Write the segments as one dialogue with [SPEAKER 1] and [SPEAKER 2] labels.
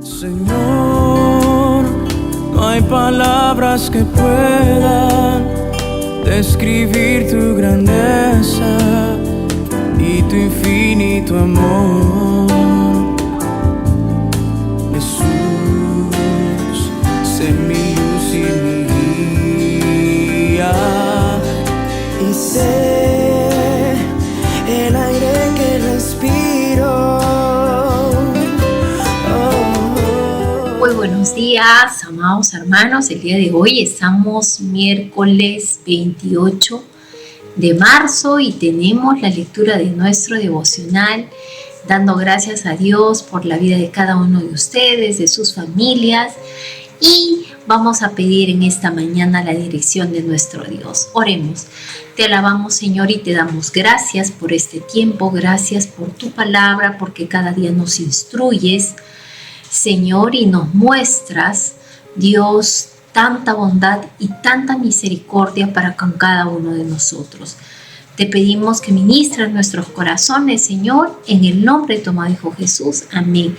[SPEAKER 1] Señor, no hay palabras que puedan describir tu grandeza y tu infinito amor. Jesús, sé mi luz y mi guía, y sé el aire que respiro.
[SPEAKER 2] Muy buenos días, amados hermanos. El día de hoy estamos miércoles 28 de marzo y tenemos la lectura de nuestro devocional, dando gracias a Dios por la vida de cada uno de ustedes, de sus familias, y vamos a pedir en esta mañana la dirección de nuestro Dios. Oremos. Te alabamos, Señor, y te damos gracias por este tiempo, gracias por tu palabra, porque cada día nos instruyes, Señor, y nos muestras, Dios, tanta bondad y tanta misericordia para con cada uno de nosotros. Te pedimos que ministres nuestros corazones, Señor, en el nombre de tu amado Hijo Jesús. Amén.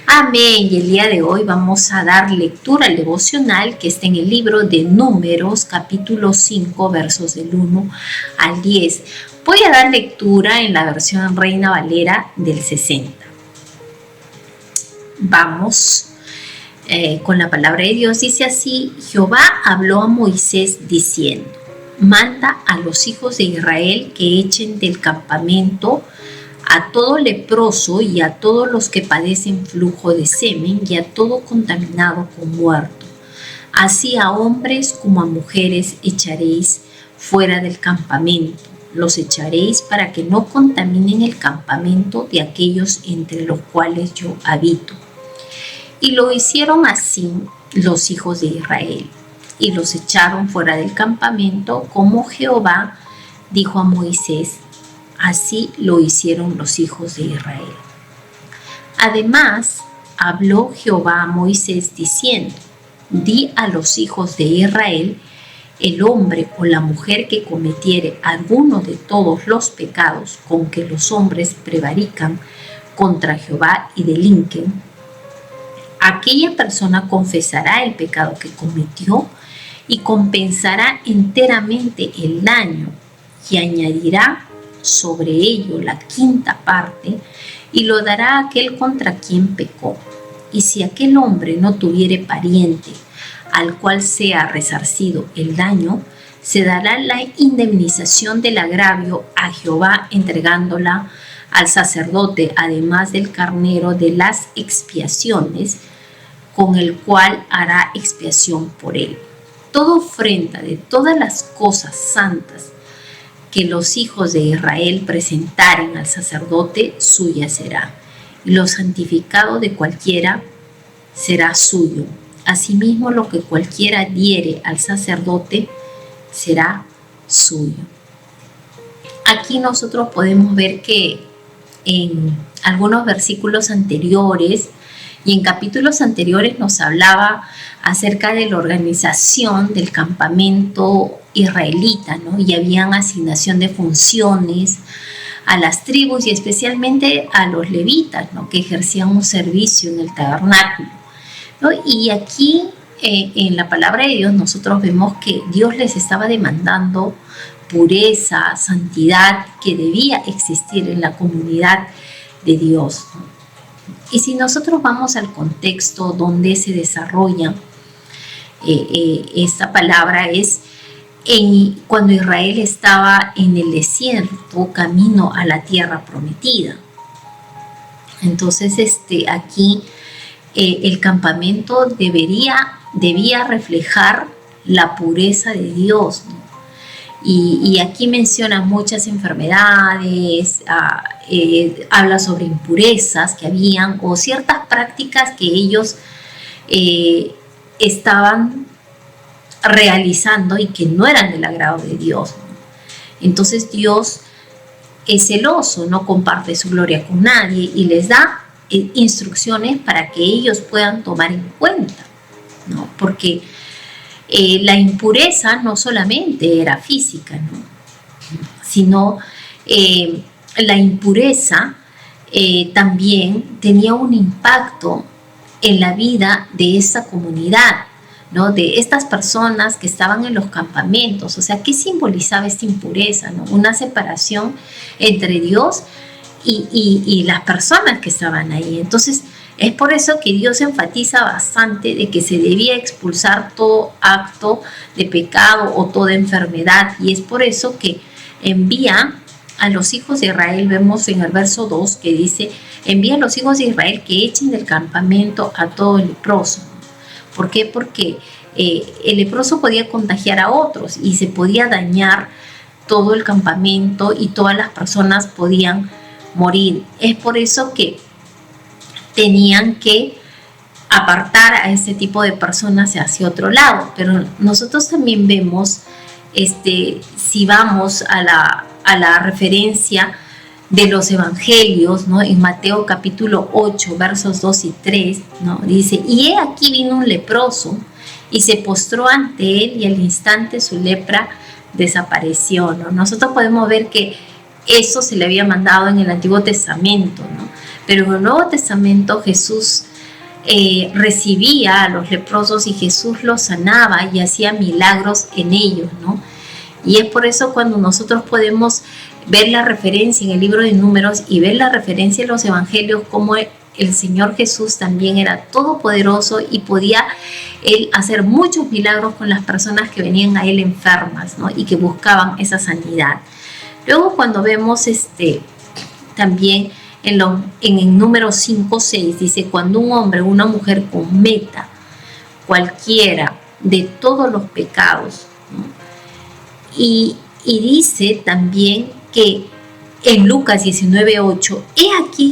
[SPEAKER 2] Amén. Y el día de hoy vamos a dar lectura al devocional que está en el libro de Números, capítulo 5, versos del 1 al 10. Voy a dar lectura en la versión Reina Valera del 60. Vamos con la palabra de Dios. Dice así: Jehová habló a Moisés diciendo: manda a los hijos de Israel que echen del campamento a todo leproso y a todos los que padecen flujo de semen y a todo contaminado con muerto. Así a hombres como a mujeres echaréis fuera del campamento. Los echaréis para que no contaminen el campamento de aquellos entre los cuales yo habito. Y lo hicieron así los hijos de Israel, y los echaron fuera del campamento, como Jehová dijo a Moisés. Así lo hicieron los hijos de Israel. Además, habló Jehová a Moisés diciendo: di a los hijos de Israel: el hombre o la mujer que cometiere alguno de todos los pecados con que los hombres prevarican contra Jehová y delinquen, aquella persona confesará el pecado que cometió y compensará enteramente el daño, y añadirá sobre ello la quinta parte y lo dará a aquel contra quien pecó. Y si aquel hombre no tuviere pariente al cual sea resarcido el daño, se dará la indemnización del agravio a Jehová, entregándola al sacerdote, además del carnero de las expiaciones, con el cual hará expiación por él. Toda ofrenda de todas las cosas santas que los hijos de Israel presentaren al sacerdote, suya será, y lo santificado de cualquiera será suyo. Asimismo, lo que cualquiera diere al sacerdote será suyo. Aquí nosotros podemos ver que en algunos versículos anteriores y en capítulos anteriores nos hablaba acerca de la organización del campamento israelita, ¿no? Y habían asignación de funciones a las tribus y especialmente a los levitas, ¿no? Que ejercían un servicio en el tabernáculo, ¿no? Y aquí en la palabra de Dios nosotros vemos que Dios les estaba demandando pureza, santidad que debía existir en la comunidad de Dios, ¿no? Y si nosotros vamos al contexto donde se desarrolla esta palabra, es cuando Israel estaba en el desierto camino a la tierra prometida. Entonces aquí el campamento debía reflejar la pureza de Dios, ¿no? Y aquí menciona muchas enfermedades, habla sobre impurezas que habían o ciertas prácticas que ellos estaban realizando y que no eran del agrado de Dios, ¿no? Entonces Dios es celoso, no comparte su gloria con nadie y les da instrucciones para que ellos puedan tomar en cuenta, ¿no? Porque la impureza no solamente era física, ¿no? Sino la impureza también tenía un impacto en la vida de esa comunidad, ¿no? De estas personas que estaban en los campamentos. O sea, ¿qué simbolizaba esta impureza, ¿no? Una separación entre Dios y las personas que estaban ahí. Entonces, es por eso que Dios enfatiza bastante de que se debía expulsar todo acto de pecado o toda enfermedad. Y es por eso que envía a los hijos de Israel. Vemos en el verso 2 que dice: envía a los hijos de Israel que echen del campamento a todo el leproso. ¿Por qué? Porque el leproso podía contagiar a otros y se podía dañar todo el campamento y todas las personas podían morir. Es por eso que tenían que apartar a este tipo de personas hacia otro lado. Pero nosotros también vemos, si vamos a la referencia de los evangelios, ¿no? En Mateo capítulo 8, versos 2 y 3, ¿no? Dice: y he aquí vino un leproso y se postró ante él, y al instante su lepra desapareció, ¿no? Nosotros podemos ver que eso se le había mandado en el Antiguo Testamento, ¿no? Pero en el Nuevo Testamento Jesús recibía a los leprosos y Jesús los sanaba y hacía milagros en ellos, ¿no? Y es por eso cuando nosotros podemos ver la referencia en el libro de Números y ver la referencia en los evangelios, como el Señor Jesús también era todopoderoso y podía él hacer muchos milagros con las personas que venían a él enfermas, ¿no? Y que buscaban esa sanidad. Luego, cuando vemos también en el número 5, 6, dice: cuando un hombre o una mujer cometa cualquiera de todos los pecados, ¿no? Y dice también que en Lucas 19:8, he aquí,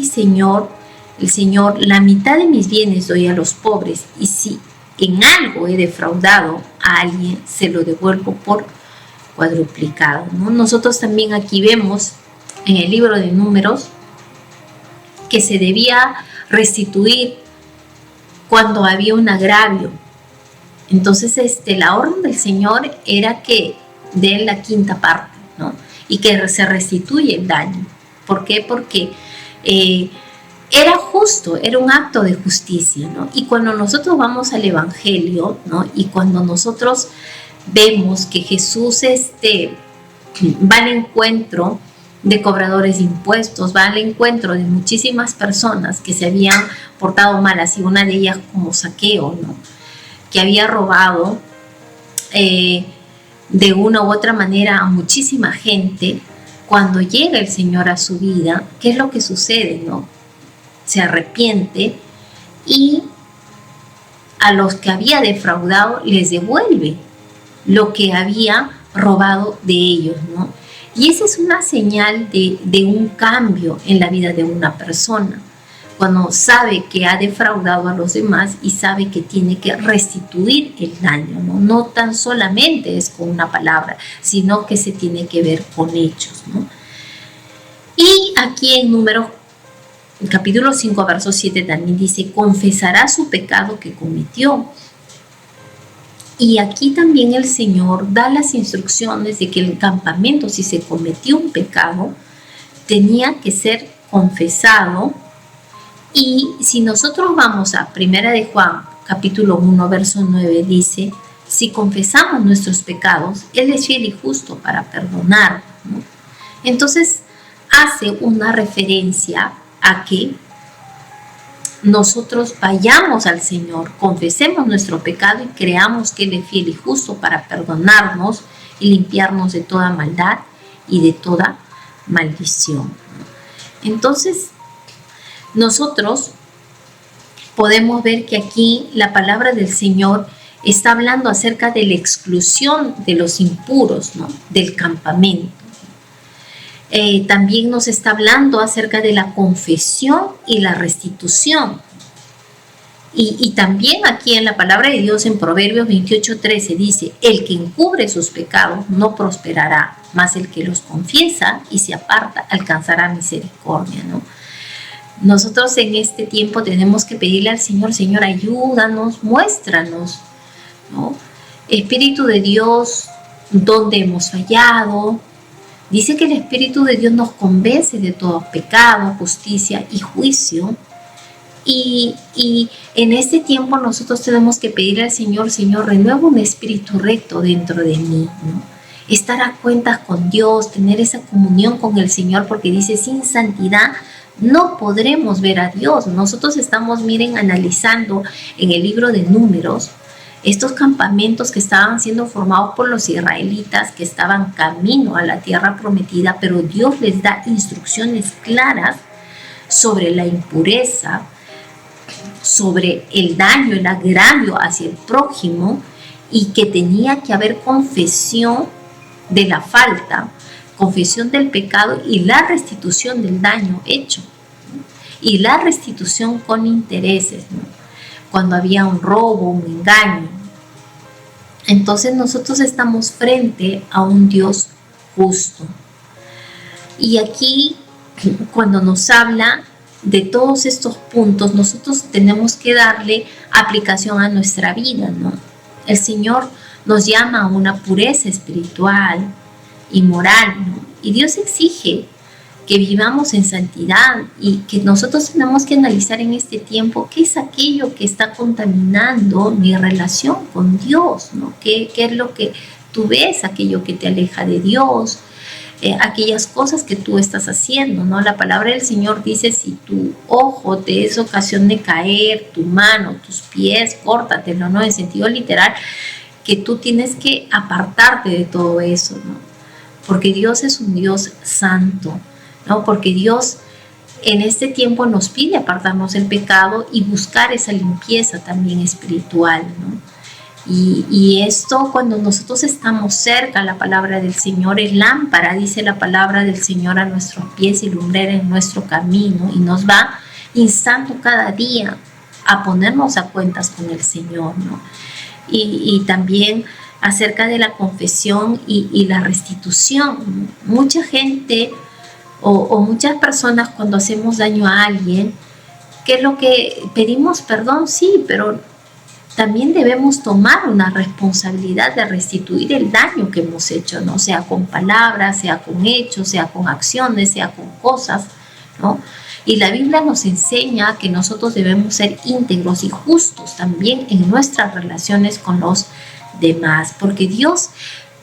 [SPEAKER 2] el Señor, la mitad de mis bienes doy a los pobres, y si en algo he defraudado a alguien, se lo devuelvo por cuadruplicado, ¿no? Nosotros también aquí vemos en el libro de Números que se debía restituir cuando había un agravio. Entonces, la orden del Señor era que den la quinta parte, ¿no? Y que se restituye el daño. ¿Por qué? Porque era justo, era un acto de justicia, ¿no? Y cuando nosotros vamos al Evangelio, ¿no? Y cuando nosotros vemos que Jesús va al encuentro de cobradores de impuestos, va al encuentro de muchísimas personas que se habían portado mal, así una de ellas como Zaqueo, ¿no? Que había robado de una u otra manera a muchísima gente. Cuando llega el Señor a su vida, ¿qué es lo que sucede, no? Se arrepiente y a los que había defraudado les devuelve lo que había robado de ellos, ¿no? Y esa es una señal de un cambio en la vida de una persona, cuando sabe que ha defraudado a los demás y sabe que tiene que restituir el daño, ¿no? No tan solamente es con una palabra, sino que se tiene que ver con hechos, ¿no? Y aquí en Números, capítulo 5, verso 7 también dice: confesará su pecado que cometió. Y aquí también el Señor da las instrucciones de que el campamento, si se cometió un pecado, tenía que ser confesado. Y si nosotros vamos a 1 de Juan, capítulo 1, verso 9, dice: si confesamos nuestros pecados, Él es fiel y justo para perdonar, ¿no? Entonces hace una referencia a que nosotros vayamos al Señor, confesemos nuestro pecado y creamos que Él es fiel y justo para perdonarnos y limpiarnos de toda maldad y de toda maldición. Entonces, nosotros podemos ver que aquí la palabra del Señor está hablando acerca de la exclusión de los impuros, ¿no? Del campamento. También nos está hablando acerca de la confesión y la restitución. Y también aquí en la palabra de Dios en Proverbios 28:13 dice: el que encubre sus pecados no prosperará, mas el que los confiesa y se aparta alcanzará misericordia, ¿no? Nosotros en este tiempo tenemos que pedirle al Señor: Señor, ayúdanos, muéstranos, ¿no? Espíritu de Dios, ¿dónde hemos fallado? Dice que el Espíritu de Dios nos convence de todo pecado, justicia y juicio. Y en este tiempo nosotros tenemos que pedir al Señor, Señor, renueva un espíritu recto dentro de mí, ¿no? Estar a cuentas con Dios, tener esa comunión con el Señor, porque dice, sin santidad no podremos ver a Dios. Nosotros estamos, miren, analizando en el libro de Números estos campamentos que estaban siendo formados por los israelitas que estaban camino a la tierra prometida, pero Dios les da instrucciones claras sobre la impureza, sobre el daño, el agravio hacia el prójimo, y que tenía que haber confesión de la falta, confesión del pecado y la restitución del daño hecho, ¿no? Y la restitución con intereses, ¿no? Cuando había un robo, un engaño. Entonces nosotros estamos frente a un Dios justo. Y aquí, cuando nos habla de todos estos puntos, nosotros tenemos que darle aplicación a nuestra vida, ¿no? El Señor nos llama a una pureza espiritual y moral, ¿no? Y Dios exige que vivamos en santidad, y que nosotros tenemos que analizar en este tiempo qué es aquello que está contaminando mi relación con Dios, ¿no? ¿Qué es lo que tú ves, aquello que te aleja de Dios? Aquellas cosas que tú estás haciendo, ¿no? La palabra del Señor dice, si tu ojo te es ocasión de caer, tu mano, tus pies, córtatelo, ¿no? En sentido literal, que tú tienes que apartarte de todo eso, ¿no? Porque Dios es un Dios santo, ¿no? Porque Dios en este tiempo nos pide apartarnos del pecado y buscar esa limpieza también espiritual, ¿no? Y esto, cuando nosotros estamos cerca, la palabra del Señor es lámpara, dice la palabra del Señor, a nuestros pies y lumbrera en nuestro camino, y nos va instando cada día a ponernos a cuentas con el Señor, ¿no? Y también acerca de la confesión y la restitución. Mucha gente o muchas personas, cuando hacemos daño a alguien, ¿qué es lo que pedimos? Perdón, sí, pero también debemos tomar una responsabilidad de restituir el daño que hemos hecho, ¿no? Sea con palabras, sea con hechos, sea con acciones, sea con cosas, ¿no? Y la Biblia nos enseña que nosotros debemos ser íntegros y justos también en nuestras relaciones con los demás, porque Dios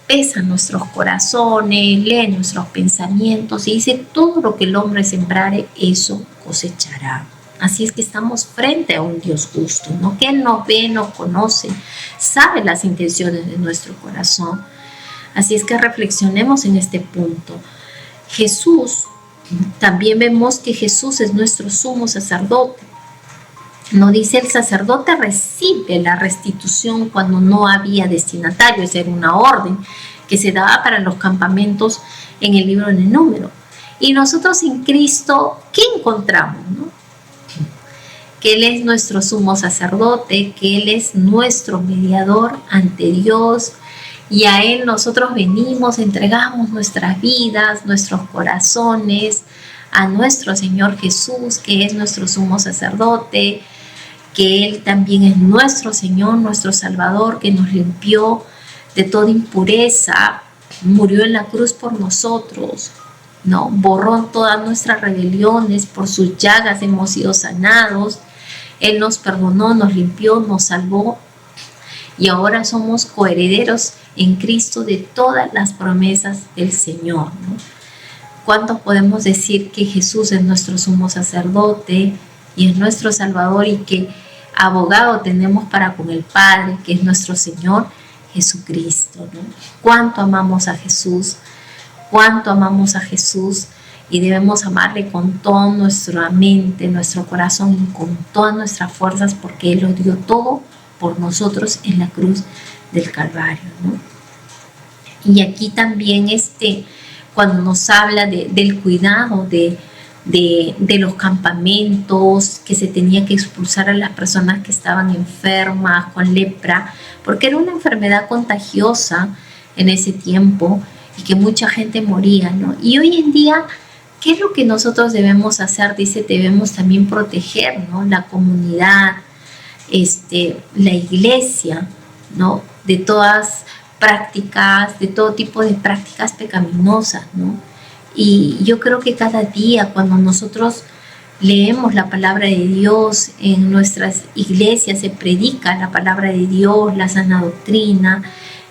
[SPEAKER 2] pesa nuestros corazones, lee nuestros pensamientos y dice, todo lo que el hombre sembrare, eso cosechará. Así es que estamos frente a un Dios justo, ¿no? Que Él nos ve, nos conoce, sabe las intenciones de nuestro corazón. Así es que reflexionemos en este punto. Jesús, también vemos que Jesús es nuestro sumo sacerdote. No dice, el sacerdote recibe la restitución cuando no había destinatario, esa era una orden que se daba para los campamentos en el libro de Números. Y nosotros en Cristo, ¿qué encontramos, no? Que Él es nuestro sumo sacerdote, que Él es nuestro mediador ante Dios, y a Él nosotros venimos, entregamos nuestras vidas, nuestros corazones a nuestro Señor Jesús, que es nuestro sumo sacerdote, que Él también es nuestro Señor, nuestro Salvador, que nos limpió de toda impureza, murió en la cruz por nosotros, ¿no? Borró todas nuestras rebeliones, por sus llagas hemos sido sanados. Él nos perdonó, nos limpió, nos salvó, y ahora somos coherederos en Cristo de todas las promesas del Señor, ¿no? ¿Cuántos podemos decir que Jesús es nuestro sumo sacerdote y es nuestro Salvador, y que abogado tenemos para con el Padre, que es nuestro Señor Jesucristo, ¿no? ¿Cuánto amamos a Jesús? ¿Cuánto amamos a Jesús? Y debemos amarle con toda nuestra mente, nuestro corazón y con todas nuestras fuerzas, porque Él lo dio todo por nosotros en la cruz del Calvario, ¿no? Y aquí también cuando nos habla del cuidado de los campamentos, que se tenía que expulsar a las personas que estaban enfermas con lepra, porque era una enfermedad contagiosa en ese tiempo y que mucha gente moría, ¿no? Y hoy en día, ¿qué es lo que nosotros debemos hacer? Dice, debemos también proteger, ¿no? La comunidad, la iglesia, ¿no? De todas prácticas, de todo tipo de prácticas pecaminosas, ¿no? Y yo creo que cada día, cuando nosotros leemos la palabra de Dios, en nuestras iglesias se predica la palabra de Dios, la sana doctrina,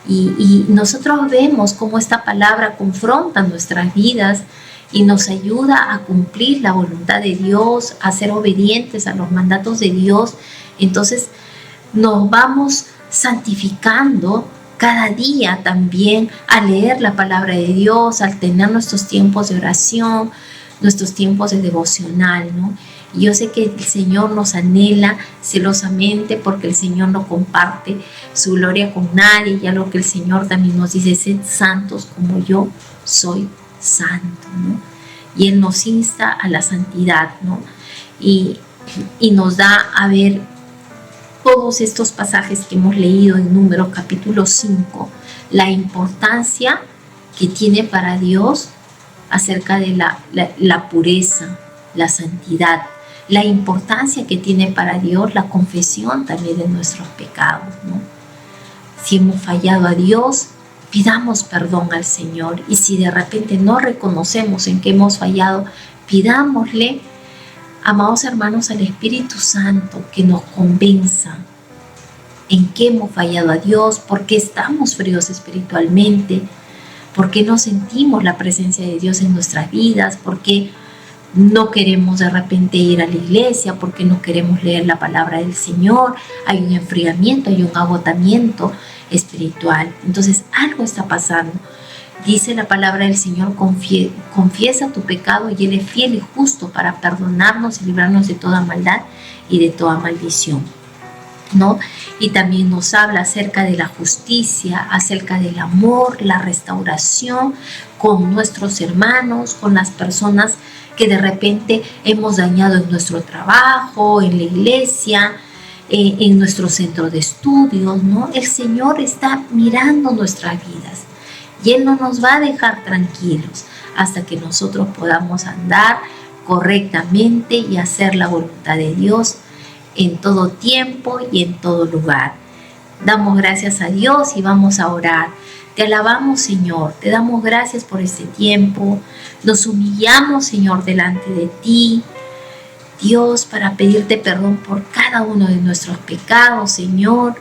[SPEAKER 2] y nosotros vemos cómo esta palabra confronta nuestras vidas y nos ayuda a cumplir la voluntad de Dios, a ser obedientes a los mandatos de Dios. Entonces nos vamos santificando cada día también al leer la palabra de Dios, al tener nuestros tiempos de oración, nuestros tiempos de devocional, ¿no? Y yo sé que el Señor nos anhela celosamente, porque el Señor no comparte su gloria con nadie. Ya lo que el Señor también nos dice: sed santos como yo soy santo, ¿no? Y Él nos insta a la santidad, ¿no? Y nos da a ver todos estos pasajes que hemos leído en Números capítulo 5, la importancia que tiene para Dios acerca de la pureza, la santidad, la importancia que tiene para Dios la confesión también de nuestros pecados, ¿no? Si hemos fallado a Dios, pidamos perdón al Señor, y si de repente no reconocemos en qué hemos fallado, pidámosle, amados hermanos, al Espíritu Santo que nos convenza en qué hemos fallado a Dios, por qué estamos fríos espiritualmente, por qué no sentimos la presencia de Dios en nuestras vidas, por qué no queremos de repente ir a la iglesia, por qué no queremos leer la palabra del Señor. Hay un enfriamiento, hay un agotamiento espiritual. Entonces algo está pasando. Dice la palabra del Señor: confiesa tu pecado y Él es fiel y justo para perdonarnos y librarnos de toda maldad y de toda maldición, ¿no? Y también nos habla acerca de la justicia, acerca del amor, la restauración con nuestros hermanos, con las personas que de repente hemos dañado en nuestro trabajo, en la iglesia, en nuestro centro de estudios, ¿no? El Señor está mirando nuestras vidas y Él no nos va a dejar tranquilos hasta que nosotros podamos andar correctamente y hacer la voluntad de Dios en todo tiempo y en todo lugar. Damos gracias a Dios y vamos a orar. Te alabamos, Señor, te damos gracias por este tiempo. Nos humillamos, Señor, delante de ti, Dios, para pedirte perdón por cada uno de nuestros pecados, Señor.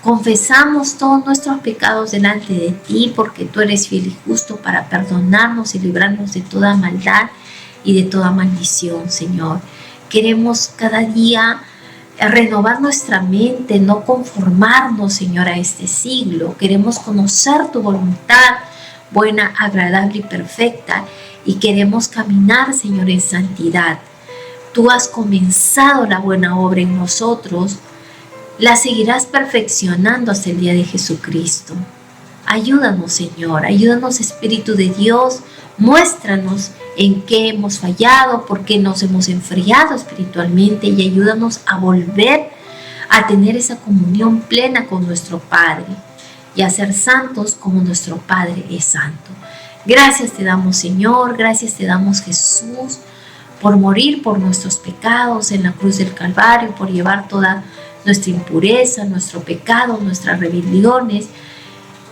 [SPEAKER 2] Confesamos todos nuestros pecados delante de ti, porque tú eres fiel y justo para perdonarnos y librarnos de toda maldad y de toda maldición, Señor. Queremos cada día renovar nuestra mente, no conformarnos, Señor, a este siglo. Queremos conocer tu voluntad buena, agradable y perfecta, y queremos caminar, Señor, en santidad. Tú has comenzado la buena obra en nosotros, la seguirás perfeccionando hasta el día de Jesucristo. Ayúdanos, Señor, ayúdanos, Espíritu de Dios, muéstranos en qué hemos fallado, por qué nos hemos enfriado espiritualmente, y ayúdanos a volver a tener esa comunión plena con nuestro Padre y a ser santos como nuestro Padre es santo. Gracias te damos, Señor, gracias te damos, Jesús, por morir por nuestros pecados en la cruz del Calvario, por llevar toda nuestra impureza, nuestro pecado, nuestras rebeliones.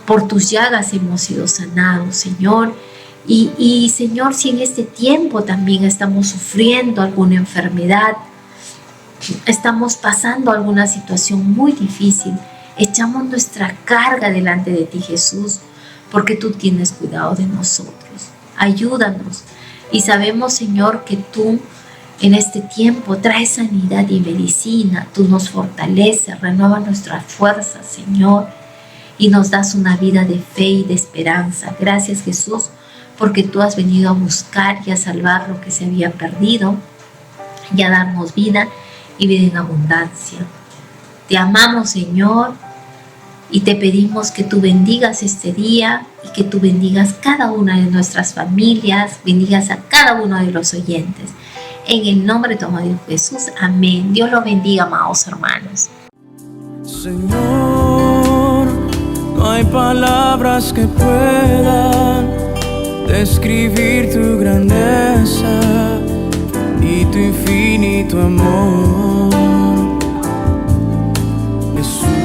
[SPEAKER 2] Por tus llagas hemos sido sanados, Señor. Y Señor, si en este tiempo también estamos sufriendo alguna enfermedad, estamos pasando alguna situación muy difícil, echamos nuestra carga delante de ti, Jesús, porque tú tienes cuidado de nosotros. Ayúdanos. Y sabemos, Señor, que tú en este tiempo traes sanidad y medicina. Tú nos fortaleces, renueva nuestras fuerzas, Señor, y nos das una vida de fe y de esperanza. Gracias, Jesús, porque tú has venido a buscar y a salvar lo que se había perdido y a darnos vida y vida en abundancia. Te amamos, Señor, y te pedimos que tú bendigas este día y que tú bendigas cada una de nuestras familias, bendigas a cada uno de los oyentes. En el nombre de tu amado Jesús, amén. Dios los bendiga, amados hermanos.
[SPEAKER 1] Señor, no hay palabras que puedan describir tu grandeza y tu infinito amor, Jesús.